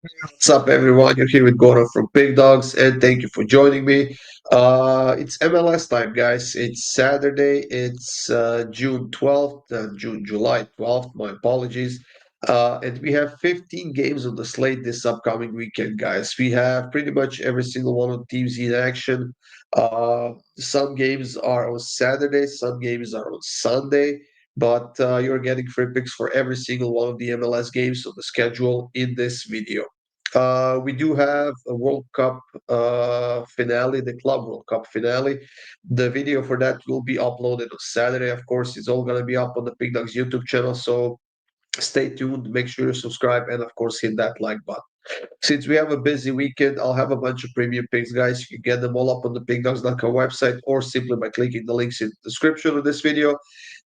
What's up, everyone? You're here with Goro from PickDawgz, and thank you for joining me. It's MLS time, guys. It's Saturday. It's June 12th, July 12th. My apologies. And we have 15 games on the slate this upcoming weekend, guys. We have pretty much every single one of the teams in action. Some games are on Saturday, some games are on Sunday. But you're getting free picks for every single one of the MLS games on the schedule in this video. We do have a World Cup finale, the Club World Cup finale. The video for that will be uploaded on Saturday. Of course, it's all going to be up on the PickDawgz YouTube channel. So stay tuned, make sure you subscribe, and of course, hit that like button. Since we have a busy weekend, I'll have a bunch of premium picks, guys. You can get them all up on the pickdawgz.com website or simply by clicking the links in the description of this video.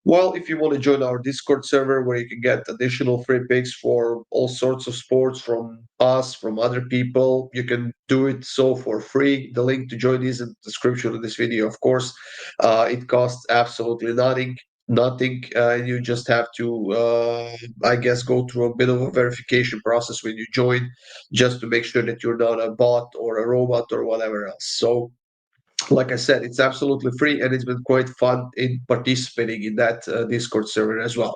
Well, if you want to join our Discord server where you can get additional free picks for all sorts of sports from us, from other people, you can do it so for free. The link to join is in the description of this video, of course. It costs absolutely nothing, and you just have to, I guess, go through a bit of a verification process when you join, just to make sure that you're not a bot or a robot or whatever else. So, like I said, it's absolutely free, and it's been quite fun in participating in that Discord server as well.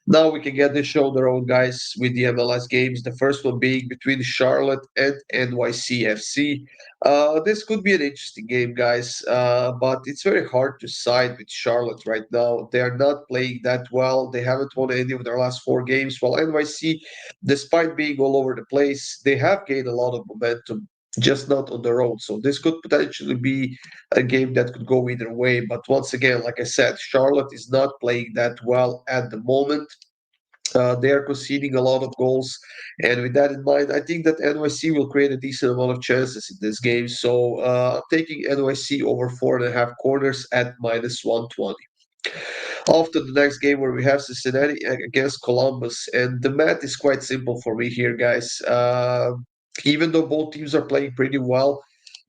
Now we can get this show on the road, guys, with the MLS games. The first one being between Charlotte and NYCFC. This could be an interesting game, guys, but it's very hard to side with Charlotte right now. They are not playing that well. They haven't won any of their last four games. While NYC, despite being all over the place, they have gained a lot of momentum, just not on the road. So this could potentially be a game that could go either way. But once again, like I said, Charlotte is not playing that well at the moment. They are conceding a lot of goals, and with that in mind, I think that NYC will create a decent amount of chances in this game. So I'm taking NYC over 4.5 corners at -120. Off to the next game where we have Cincinnati against Columbus, and the math is quite simple for me here, guys. Even though both teams are playing pretty well,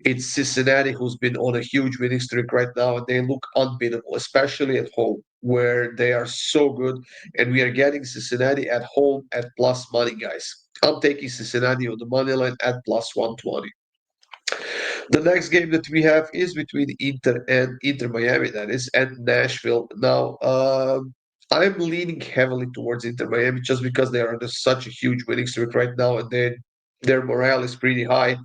it's Cincinnati who's been on a huge winning streak right now, and they look unbeatable, especially at home, where they are so good. And we are getting Cincinnati at home at plus money, guys. I'm taking Cincinnati on the money line at plus 120. The next game that we have is between Inter and Inter Miami, that is, and Nashville. Now, I'm leaning heavily towards Inter Miami just because they are on such a huge winning streak right now, and their morale is pretty high.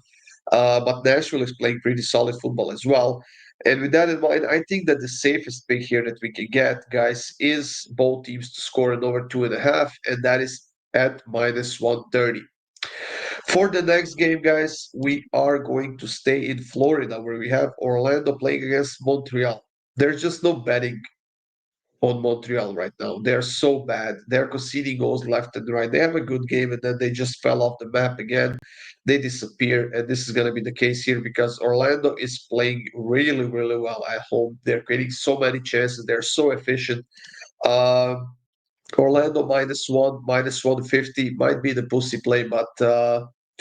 But Nashville is playing pretty solid football as well. And with that in mind, I think that the safest pick here that we can get, guys, is both teams to score an over 2.5, and that is at -130. For the next game, guys, we are going to stay in Florida where we have Orlando playing against Montreal. There's just no betting on Montreal right now. They're so bad. They're conceding goals left and right. They have a good game and then they just fell off the map again. They disappear. And this is going to be the case here because Orlando is playing really, really well at home. They're creating so many chances. They're so efficient. Um, Orlando -1, -150 might be the pussy play, but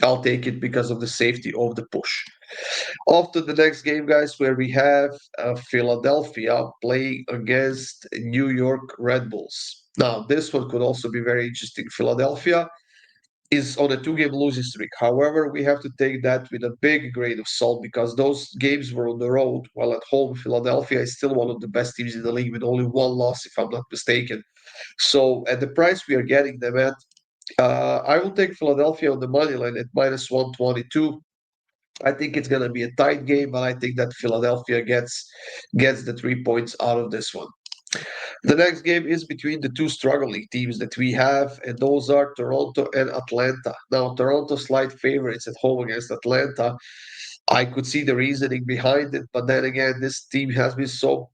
I'll take it because of the safety of the push. Off to the next game, guys, where we have Philadelphia playing against New York Red Bulls. Now, this one could also be very interesting. Philadelphia is on a two-game losing streak. However, we have to take that with a big grain of salt because those games were on the road, while at home, Philadelphia is still one of the best teams in the league with only one loss, if I'm not mistaken. So at the price we are getting them at, I will take Philadelphia on the money line at -122. I think it's going to be a tight game, but I think that Philadelphia gets the 3 points out of this one. The next game is between the two struggling teams that we have, and those are Toronto and Atlanta. Now, Toronto slight favorites at home against Atlanta. I could see the reasoning behind it, but then again, this team has been so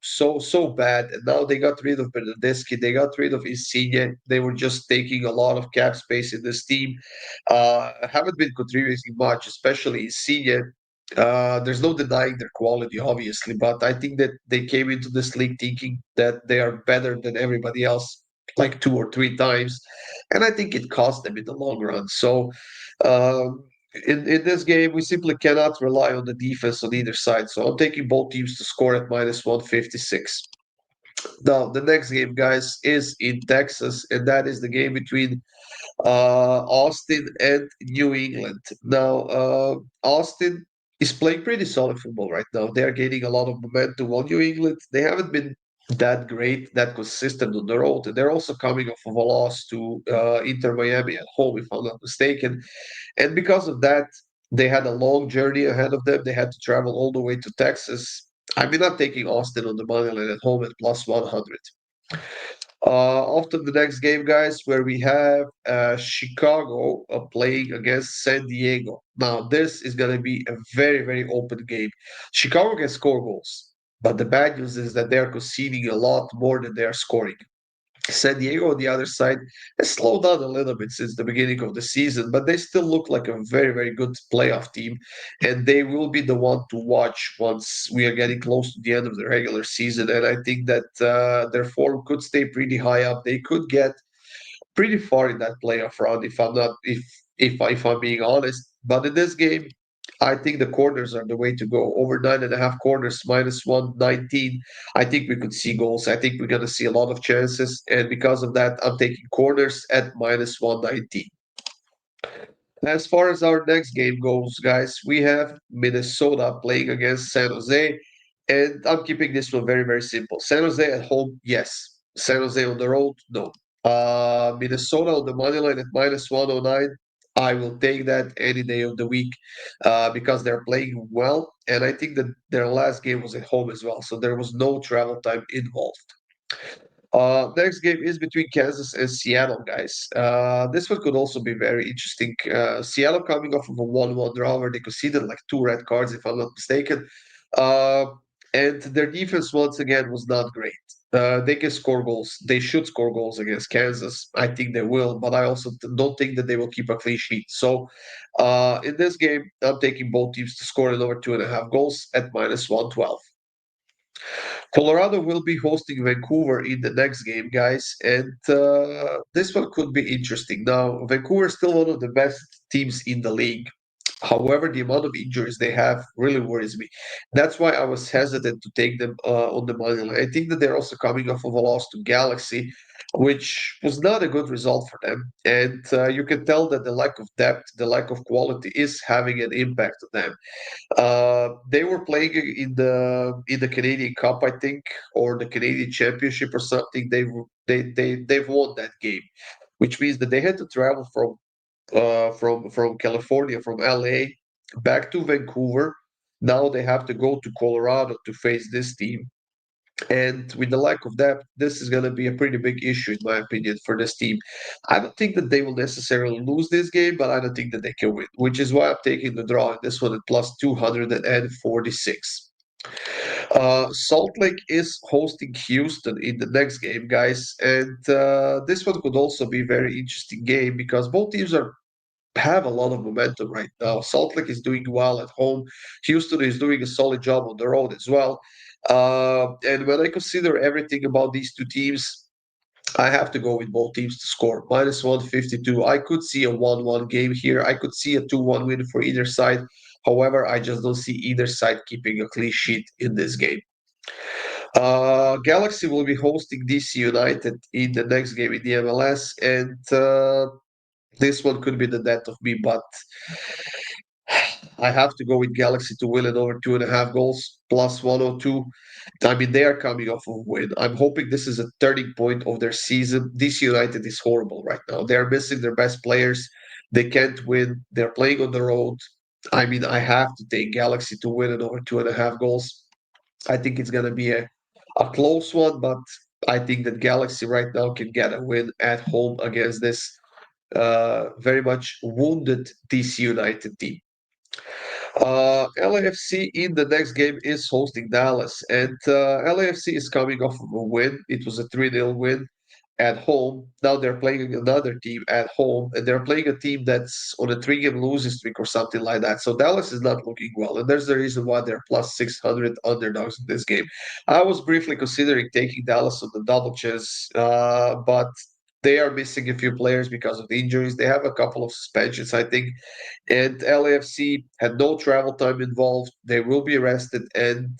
bad, and now they got rid of Bernardeschi, they got rid of Insigne. They were just taking a lot of cap space in this team. Haven't been contributing much, especially Insigne. There's no denying their quality, obviously, but I think that they came into this league thinking that they are better than everybody else, like two or three times, and I think it cost them in the long run. So. In this game, we simply cannot rely on the defense on either side. So I'm taking both teams to score at -156. Now, the next game, guys, is in Texas, and that is the game between Austin and New England. Now, Austin is playing pretty solid football right now. They are gaining a lot of momentum. While New England, they haven't been that great, that consistent on the road. They're also coming off of a loss to Inter Miami at home, if I'm not mistaken. And because of that, they had a long journey ahead of them. They had to travel all the way to Texas. I mean, I'm taking Austin on the money line at home at plus 100. Off to the next game, guys, where we have Chicago playing against San Diego. Now, this is going to be a very, very open game. Chicago can score goals, but the bad news is that they are conceding a lot more than they are scoring. San Diego on the other side has slowed down a little bit since the beginning of the season, but they still look like a very, very good playoff team, and they will be the one to watch once we are getting close to the end of the regular season. And I think that their form could stay pretty high up. They could get pretty far in that playoff round if I'm not if I'm being honest. But in this game, I think the corners are the way to go. Over 9.5 corners, minus 119. I think we could see goals. I think we're gonna see a lot of chances. And because of that, I'm taking corners at minus 119. As far as our next game goes, guys, we have Minnesota playing against San Jose. And I'm keeping this one very, very simple. San Jose at home, yes. San Jose on the road, no. Minnesota on the money line at minus 109. I will take that any day of the week because they're playing well. And I think that their last game was at home as well. So there was no travel time involved. Next game is between Kansas and Seattle, guys. This one could also be very interesting. Seattle coming off of a 1-1 draw where they conceded like two red cards, if I'm not mistaken. Uh, and their defense, once again, was not great. They can score goals. They should score goals against Kansas. I think they will, but I also don't think that they will keep a clean sheet. So in this game, I'm taking both teams to score in over 2.5 goals at minus 112. Colorado will be hosting Vancouver in the next game, guys, and this one could be interesting. Now, Vancouver is still one of the best teams in the league. However, the amount of injuries they have really worries me. That's why I was hesitant to take them on the money line. I think that they're also coming off of a loss to Galaxy, which was not a good result for them. And you can tell that the lack of depth, the lack of quality is having an impact on them. They were playing in the Canadian Cup, I think, or the Canadian Championship or something. They've won that game, which means that they had to travel from California, from LA, back to Vancouver. Now they have to go to Colorado to face this team. And with the lack of depth, this is going to be a pretty big issue, in my opinion, for this team. I don't think that they will necessarily lose this game, but I don't think that they can win, which is why I'm taking the draw in this one at plus 246. Salt Lake is hosting Houston in the next game, guys. And this one could also be a very interesting game because both teams are have a lot of momentum right now. Salt Lake is doing well at home. Houston is doing a solid job on the road as well. And when I consider everything about these two teams, I have to go with both teams to score. Minus 152. I could see a 1-1 game here. I could see a 2-1 win for either side. However, I just don't see either side keeping a clean sheet in this game. Galaxy will be hosting DC United in the next game in the MLS, and this one could be the death of me, but I have to go with Galaxy to win it over 2.5 goals plus 102. I mean, they are coming off of a win. I'm hoping this is a turning point of their season. DC United is horrible right now. They are missing their best players. They can't win. They're playing on the road. I mean, I have to take Galaxy to win it over 2.5 goals. I think it's going to be a close one, but I think that Galaxy right now can get a win at home against this very much wounded DC United team. LAFC in the next game is hosting Dallas, and LAFC is coming off of a win. It was a 3-0 win at home. Now they're playing another team at home, and they're playing a team that's on a 3-game losing streak or something like that. So Dallas is not looking well, and there's the reason why they're plus 600 underdogs in this game. I was briefly considering taking Dallas on the double chance, but they are missing a few players because of the injuries. They have a couple of suspensions, I think, and LAFC had no travel time involved. They will be arrested, and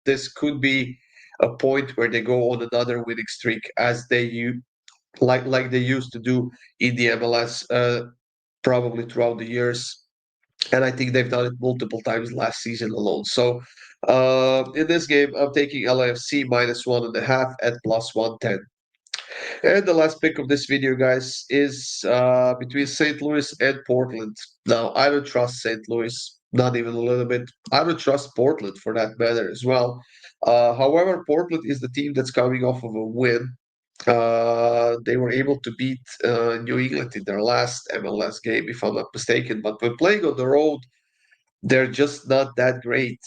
this could be a point where they go on another winning streak as they like they used to do in the MLS, probably throughout the years. And I think they've done it multiple times last season alone. So in this game, I'm taking LAFC -1.5 at +110. And the last pick of this video, guys, is between St. Louis and Portland. Now, I don't trust St. Louis, not even a little bit. I don't trust Portland for that matter as well. However, Portland is the team that's coming off of a win. They were able to beat New England in their last MLS game, if I'm not mistaken. But when playing on the road, they're just not that great.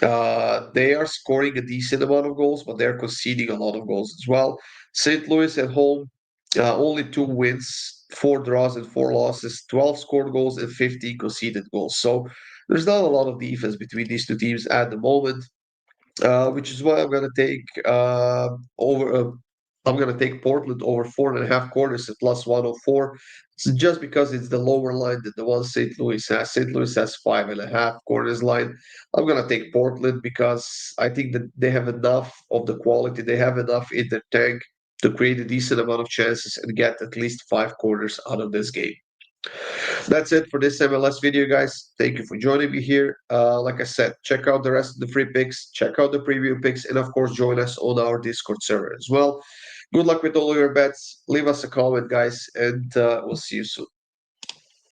They are scoring a decent amount of goals, but they're conceding a lot of goals as well. St. Louis at home, only 2 wins, 4 draws, and 4 losses, 12 scored goals, and 15 conceded goals. So there's not a lot of defense between these two teams at the moment, which is why I'm going to take over. I'm going to take Portland over 4.5 quarters at +104. So just because it's the lower line than the one St. Louis has. St. Louis has 5.5 quarters line. I'm going to take Portland because I think that they have enough of the quality. They have enough in the tank to create a decent amount of chances and get at least 5 quarters out of this game. That's it for this MLS video, guys. Thank you for joining me here. Like I said, check out the rest of the free picks, check out the preview picks, and of course, join us on our Discord server as well. Good luck with all your bets. Leave us a comment, guys, and we'll see you soon.